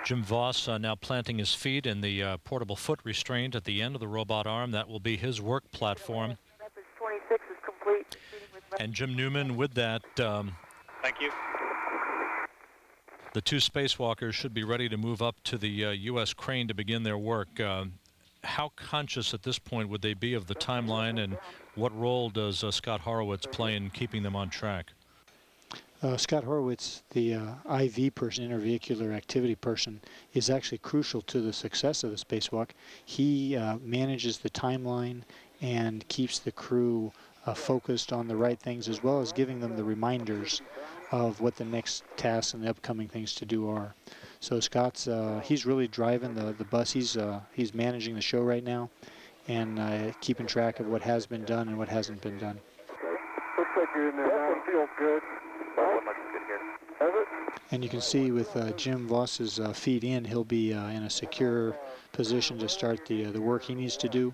Jim Voss now planting his feet in the portable foot restraint at the end of the robot arm. That will be his work platform. Message 26 is complete. And Jim Newman with that. Thank you. The two spacewalkers should be ready to move up to the U.S. crane to begin their work. How conscious at this point would they be of the timeline, and what role does Scott Horowitz play in keeping them on track? Scott Horowitz, the IV person, intervehicular activity person, is actually crucial to the success of the spacewalk. He manages the timeline and keeps the crew focused on the right things, as well as giving them the reminders of what the next tasks and the upcoming things to do are. So Scott's he's really driving the bus. He's managing the show right now, and keeping track of what has been done and what hasn't been done. Looks like you're in there now. It feels good. And you can see with Jim Voss's feet in, he'll be in a secure position to start the work he needs to do.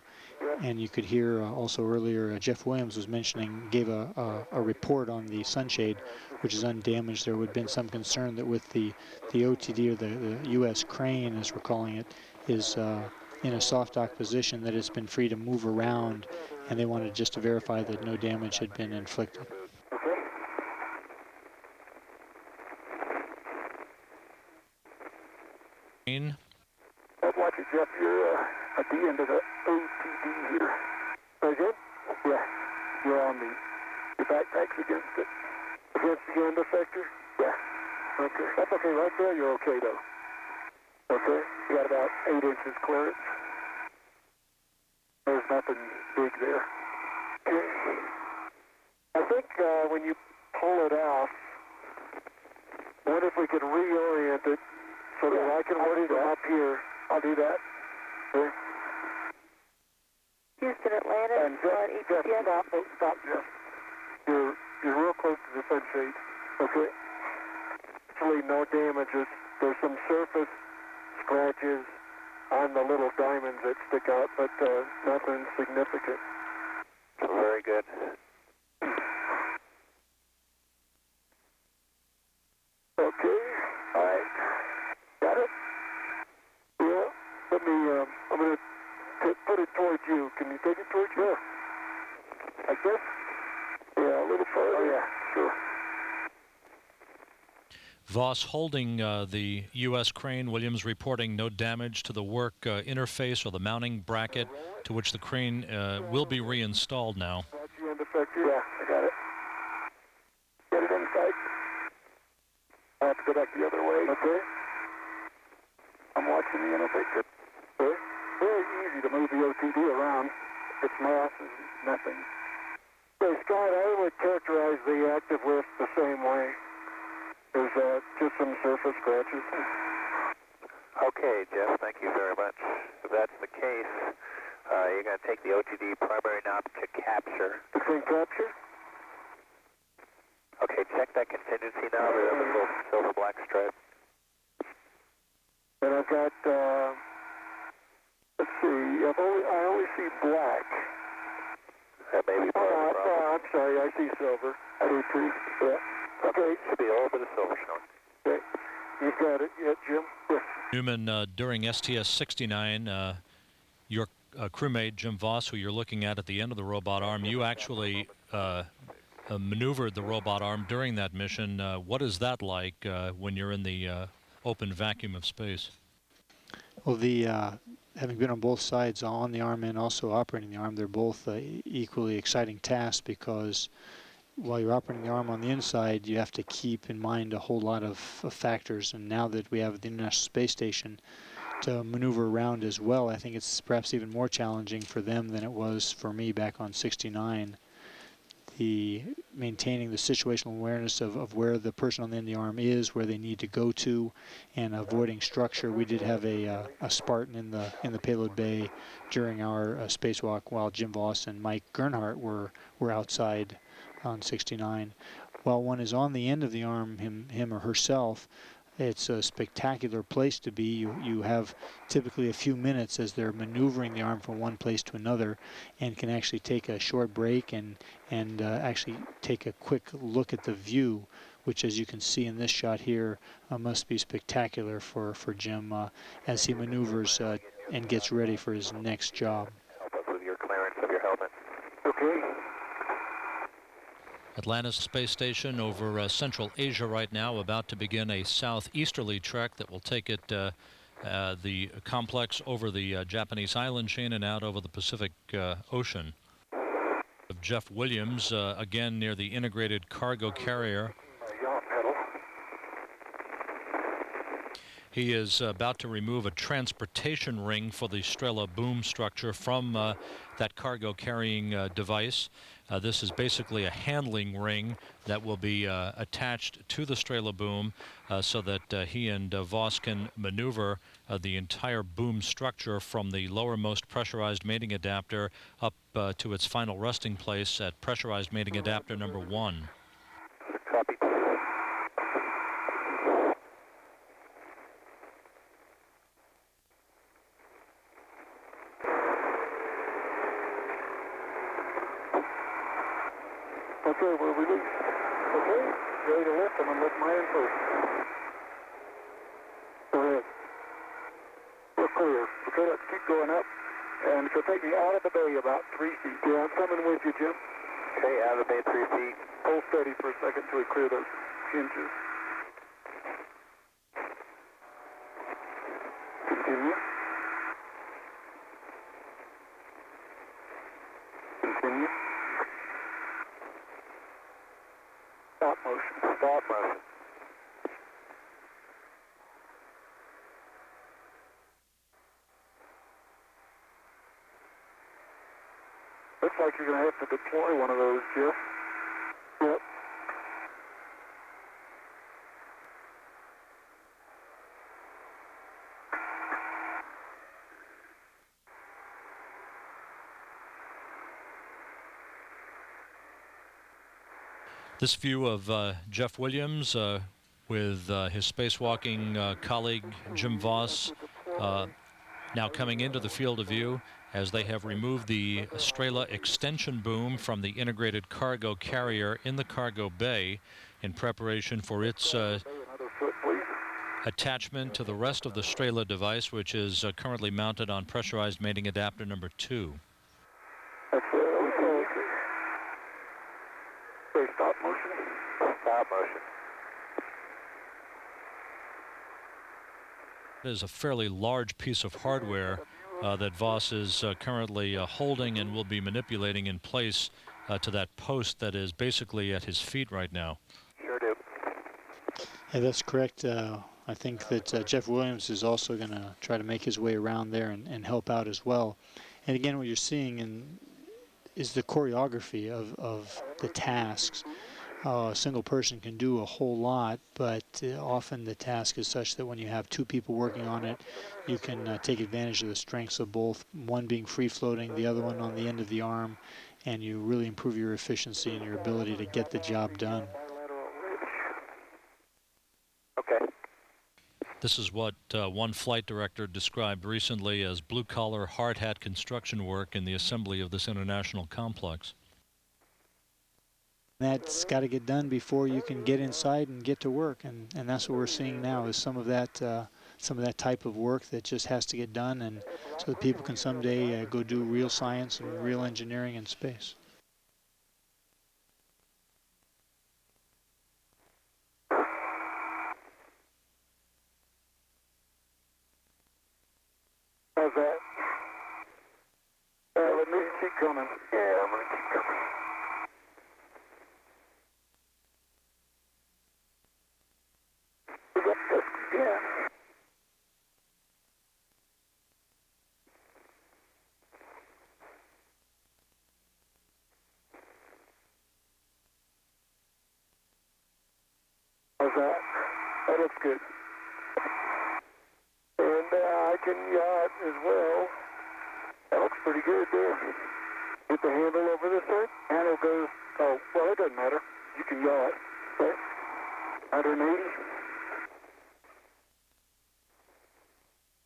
And you could hear also earlier, Jeff Williams was mentioning, gave a report on the sunshade, which is undamaged. There would have been some concern that with the OTD, or the U.S. crane, as we're calling it, is in a soft dock position, that it's been free to move around, and they wanted just to verify that no damage had been inflicted. Watch it, Jeff. You're at the end of the OTD here. Very good? Yeah. You're on your backpack's against it. Against the end effector? Yeah. Okay. That's okay right there. You're okay, though. Okay. You got about 8 inches clearance. There's nothing big there. Okay. I think when you pull it off, I wonder if we could reorient it so that I can work it up here. I'll do that. Okay. Houston, Atlanta, and Jeff, stop, Jeff. You're real close to the sunshade. Okay. Actually, no damages. There's some surface scratches on the little diamonds that stick out, but nothing significant. Very good. Okay. All right. Got it? Yeah. Let me, I'm going to put it towards you. Can you take it towards you? Like this? Yeah, a little further. Oh, yeah, sure. Voss holding the U.S. crane. Williams reporting no damage to the work interface or the mounting bracket, to which the crane will be reinstalled now. That's the end effector. Yeah, I got it. Get it inside. I have to go back the other way. Okay. I'm watching the end effector. Okay. Very easy to move the OTD around. It's mass and nothing. So, Scott, I would characterize the active lift the same way. There's just some surface scratches. Okay, Jeff, thank you very much. If that's the case, you're going to take the OTD primary knob to capture. The thing capture? Okay, check that contingency knob. There's a little silver black stripe. And I've got, let's see, I only see black. That may be part of the problem. I'm sorry, I see silver. I do too. Yeah. Okay. Should be a little bit of silver showing. Okay. You've got it yet, Jim? Yes. Newman, during STS-101, your crewmate, Jim Voss, who you're looking at the end of the robot arm, you actually maneuvered the robot arm during that mission. What is that like when you're in the open vacuum of space? Well, having been on both sides, on the arm and also operating the arm, they're both equally exciting tasks, because while you're operating the arm on the inside, you have to keep in mind a whole lot of factors. And now that we have the International Space Station to maneuver around as well, I think it's perhaps even more challenging for them than it was for me back on 69. Maintaining the situational awareness of where the person on the end of the arm is, where they need to go to, and avoiding structure. We did have a Spartan in the payload bay during our spacewalk, while Jim Voss and Mike Gernhardt were outside on 69. While one is on the end of the arm, him or herself, it's a spectacular place to be. You have typically a few minutes as they're maneuvering the arm from one place to another, and can actually take a short break and actually take a quick look at the view, which, as you can see in this shot here, must be spectacular for Jim as he maneuvers and gets ready for his next job. Help us with your clearance of your helmet. Okay. Atlantis Space Station over Central Asia right now, about to begin a southeasterly trek that will take it the complex over the Japanese island chain and out over the Pacific Ocean. Of Jeff Williams, again near the integrated cargo carrier. Yaw pedal. He is about to remove a transportation ring for the Strela boom structure from that cargo carrying device. This is basically a handling ring that will be attached to the Strela boom so that he and Voss can maneuver the entire boom structure from the lowermost pressurized mating adapter up to its final resting place at pressurized mating adapter number 1. Copy. Okay, we're released. Okay, ready to lift. I'm going to lift mine in first. Go ahead. We're clear. Okay, let's keep going up. And it'll take me out of the bay about 3 feet. Yeah, I'm coming with you, Jim. Okay, out of the bay 3 feet. Hold steady for a second till we clear those hinges. Continue. Continue. Stop motion. Stop motion. Looks like you're going to have to deploy one of those, Jeff. Yep. This view of Jeff Williams with his spacewalking colleague Jim Voss now coming into the field of view as they have removed the Strela extension boom from the integrated cargo carrier in the cargo bay in preparation for its Another foot, please. attachment to the rest of the Strela device, which is currently mounted on pressurized mating adapter number 2. That's okay. Okay, stop motion. Stop motion. It is a fairly large piece of hardware that Voss is currently holding and will be manipulating in place to that post that is basically at his feet right now. Sure do. Yeah, that's correct. I think that Jeff Williams is also going to try to make his way around there and help out as well. And again, what you're seeing is the choreography of the tasks. A single person can do a whole lot, but often the task is such that when you have 2 people working on it, you can take advantage of the strengths of both, one being free-floating, the other one on the end of the arm, and you really improve your efficiency and your ability to get the job done. Okay. This is what one flight director described recently as blue-collar, hard-hat construction work in the assembly of this international complex. That's got to get done before you can get inside and get to work, and that's what we're seeing now is some of that type of work that just has to get done, and so that people can someday go do real science and real engineering in space. How's that? Let me keep coming. Yeah, I'm going to keep coming. Yeah. How's that? That looks good. And I can yacht as well. That looks pretty good there. Get the handle over this way. Handle goes, oh, well, it doesn't matter. You can yacht. Okay. 180.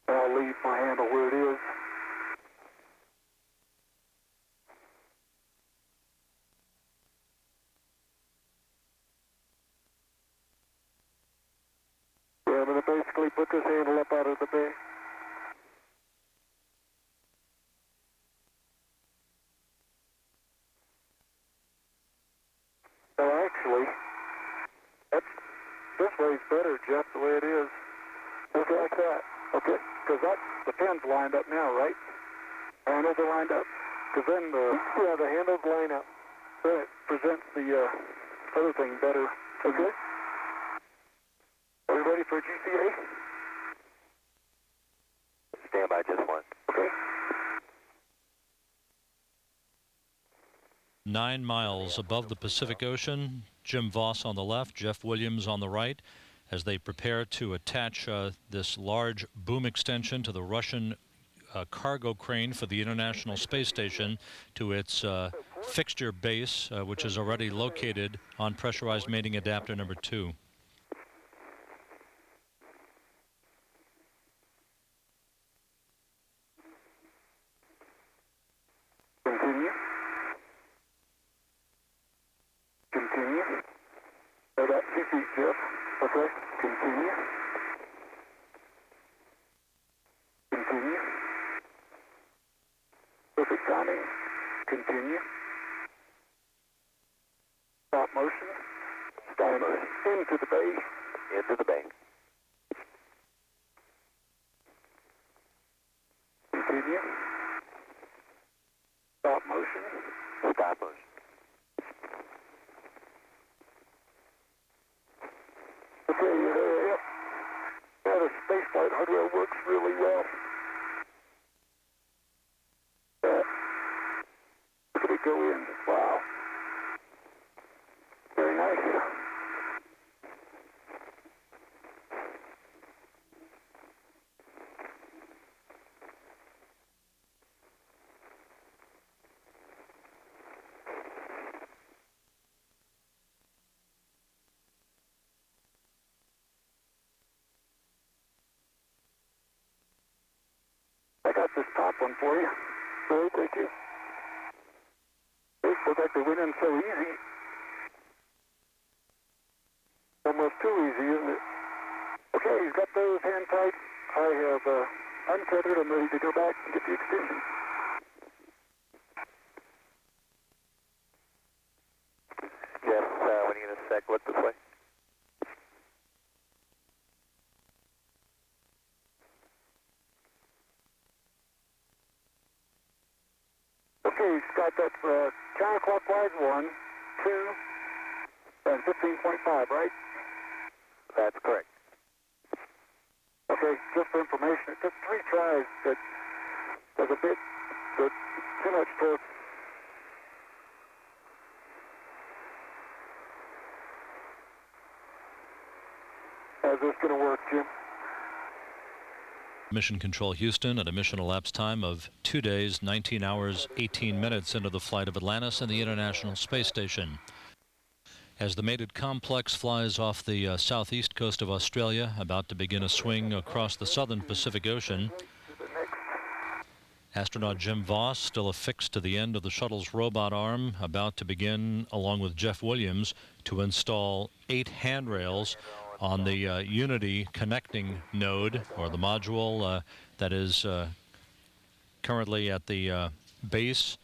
I'll leave my handle where it is. basically put this handle up out of the bay. Well, actually, this way's better, Jeff, the way it is. Just like that. Okay, because the pin's lined up now, right? Handles are lined up. Because then the handles line up. Then it presents the other thing better. Okay? Are we ready for GCA? Stand by, just one. Okay. 9 miles above the Pacific Ocean, Jim Voss on the left, Jeff Williams on the right, as they prepare to attach this large boom extension to the Russian cargo crane for the International Space Station to its fixture base, which is already located on pressurized mating adapter number 2. Continue. Continue. About 2 feet, Jeff. Okay. Continue. Continue. Perfect timing. Continue. Stop motion. Stop motion. Into the bay. Into the bay. Continue. Stop motion. Stop motion. Okay, the spaceflight hardware works really well. Look at it go in. Wow. Very nice. I got this top one for you. Great, thank you. It looks like they went in so easy. Almost too easy, isn't it? Okay, he's got those hand tight. I have untethered. I'm ready to go back and get the extension. Jeff, when you get a sec, look this way. Okay, he's got that counterclockwise 1, 2, and 15.5, right? That's correct. Okay, just for information, it took 3 tries, but there's a bit too much torque. How's this going to work, Jim? Mission Control Houston at a mission elapsed time of 2 days, 19 hours, 18 minutes into the flight of Atlantis and the International Space Station. As the mated complex flies off the southeast coast of Australia, about to begin a swing across the southern Pacific Ocean, astronaut Jim Voss, still affixed to the end of the shuttle's robot arm, about to begin, along with Jeff Williams, to install 8 handrails on the Unity connecting node, or the module that is currently at the base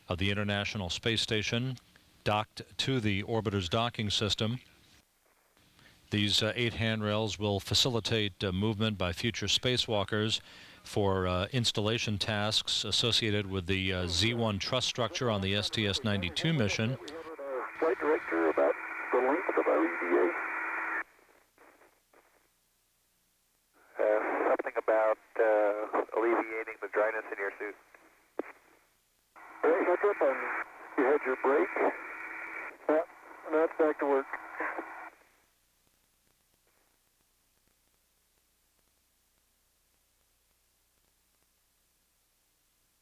of the International Space Station, docked to the orbiter's docking system. These 8 handrails will facilitate movement by future spacewalkers for installation tasks associated with the Z1 truss structure on the STS-92 mission. Flight director about the length of our EVA. Something about alleviating the dryness in your suit. Hey, catch up on you. You had your break. Yeah, now it's back to work.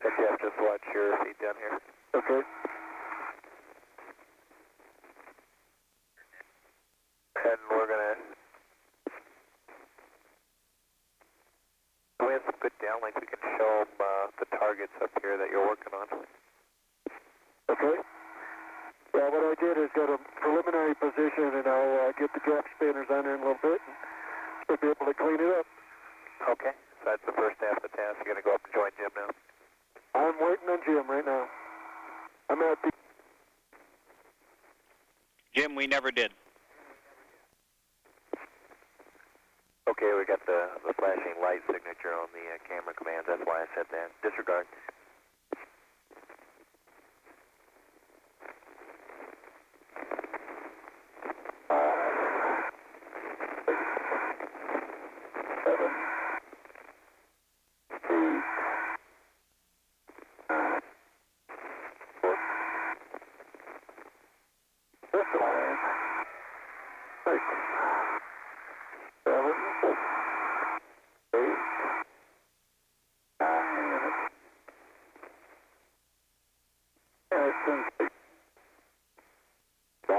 Hey, Jeff, just watch your feet down here. Okay. And we're going to... We have some good downlinks. We can show them the targets up here that you're working on. Okay. Yeah, what I did is got a preliminary position, and I'll get the gap spanners on there in a little bit and Should be able to clean it up. Okay, so that's the first half of the task. You're going to go up and join Jim now. I'm waiting on Jim right now. I'm at the... Jim, we never did. Okay, we got the flashing light signature on the camera commands. That's why I said that. Disregard.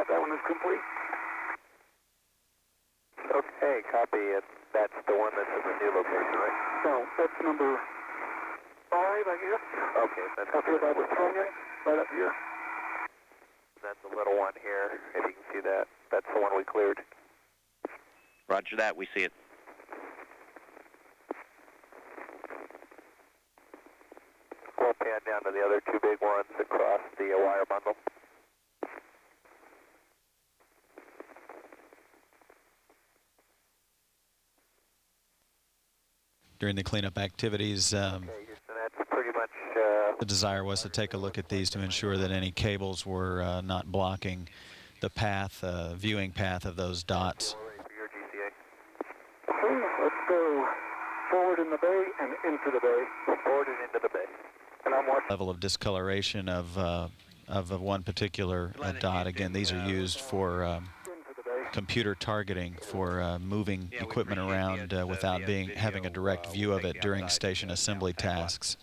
That one is complete. Okay, copy it. That's the one that's in the new location, right? No, that's number 5, I guess. Okay, that's Up here by the canyon, right up here. That's the little one here, if you can see that. That's the one we cleared. Roger that. We see it. We'll pan down to the other two big ones across the wire bundle. During the cleanup activities, Okay, Houston, that's pretty much... the desire was to take a look at these to ensure that any cables were not blocking the path, viewing path of those dots. We're ready for your GCA. Okay, let's go forward in the bay and into the bay. Forward and into the bay. And I'm watching. Level of discoloration of one particular dot. Again, these are used for Into the bay. computer targeting, for moving equipment around without having a direct view of it during station assembly tasks.